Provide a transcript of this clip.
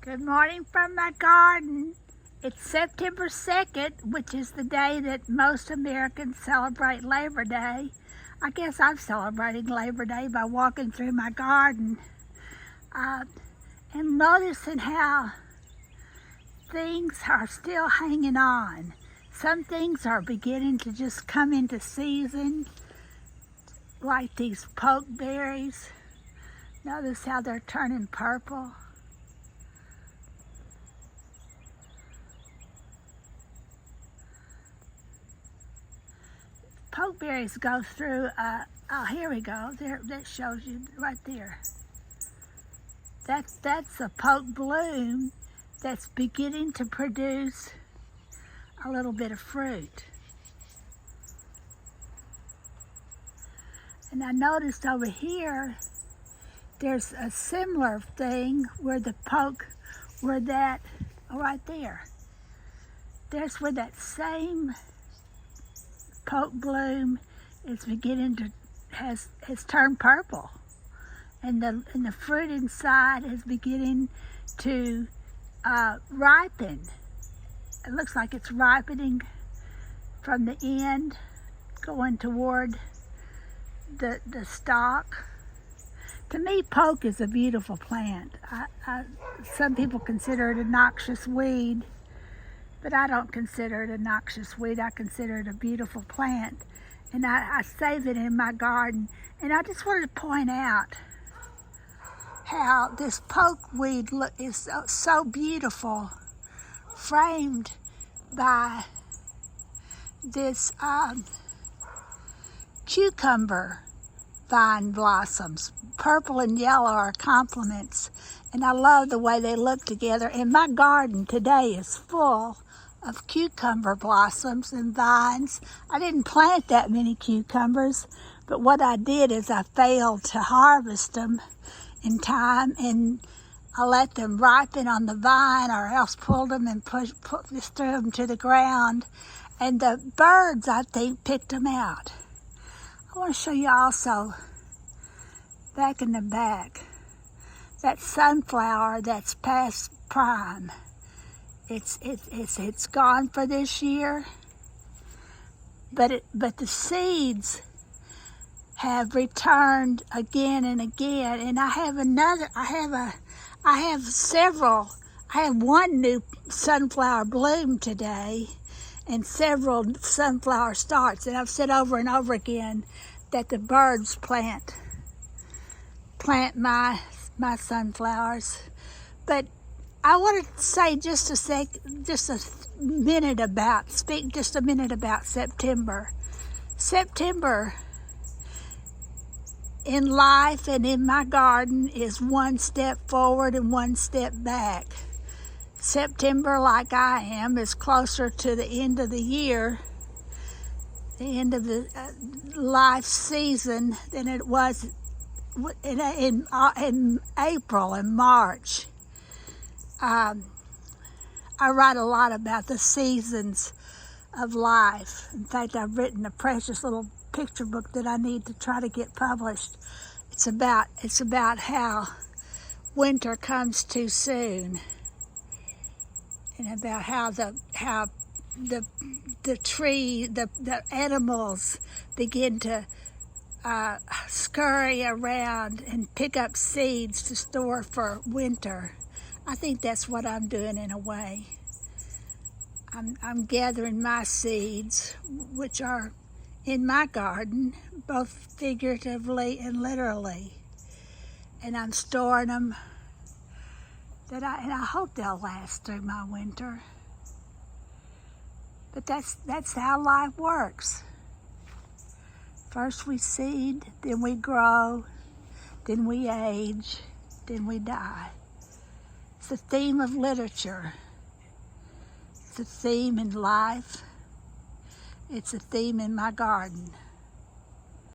Good morning from my garden. It's September 2nd, which is the day that most Americans celebrate Labor Day. I guess I'm celebrating Labor Day by walking through my garden and noticing how things are still hanging on. Some things are beginning to just come into season, like these pokeberries. Notice how they're turning purple. Pokeberries go through, oh, here we go. There, that shows you right there. That's a poke bloom that's beginning to produce a little bit of fruit. And I noticed over here, there's a similar thing where the poke, where that, oh, right there. There's where that same poke bloom is beginning to, has turned purple. And the fruit inside is beginning to ripen. It looks like it's ripening from the end, going toward the stalk. To me, poke is a beautiful plant. Some people consider it a noxious weed, but I don't consider it a noxious weed. I consider it a beautiful plant. And I save it in my garden. And I just wanted to point out how this pokeweed is so beautiful, framed by this cucumber vine blossoms. Purple and yellow are complements, and I love the way they look together. And my garden today is full of cucumber blossoms and vines. I didn't plant that many cucumbers, but what I did is I failed to harvest them in time, and I let them ripen on the vine, or else pulled them and just threw them to the ground. And the birds, I think, picked them out. I want to show you also, back in the back, that sunflower that's past prime. It's gone for this year, but the seeds have returned again and again. And I have one new sunflower bloom today, and several sunflower starts. And I've said over and over again that the birds plant my sunflowers. But I want to say speak just a minute about September. September in life and in my garden is one step forward and one step back. September, like I am, is closer to the end of the year, the end of the life season, than it was in April and March. I write a lot about the seasons of life. In fact, I've written a precious little picture book that I need to try to get published. It's about how winter comes too soon, and about how the animals begin to scurry around and pick up seeds to store for winter. I think that's what I'm doing in a way. I'm gathering my seeds, which are in my garden, both figuratively and literally, and I'm storing them. And I hope they'll last through my winter. But that's how life works. First we seed, then we grow, then we age, then we die. It's the theme of literature. It's a theme in life. It's a theme in my garden.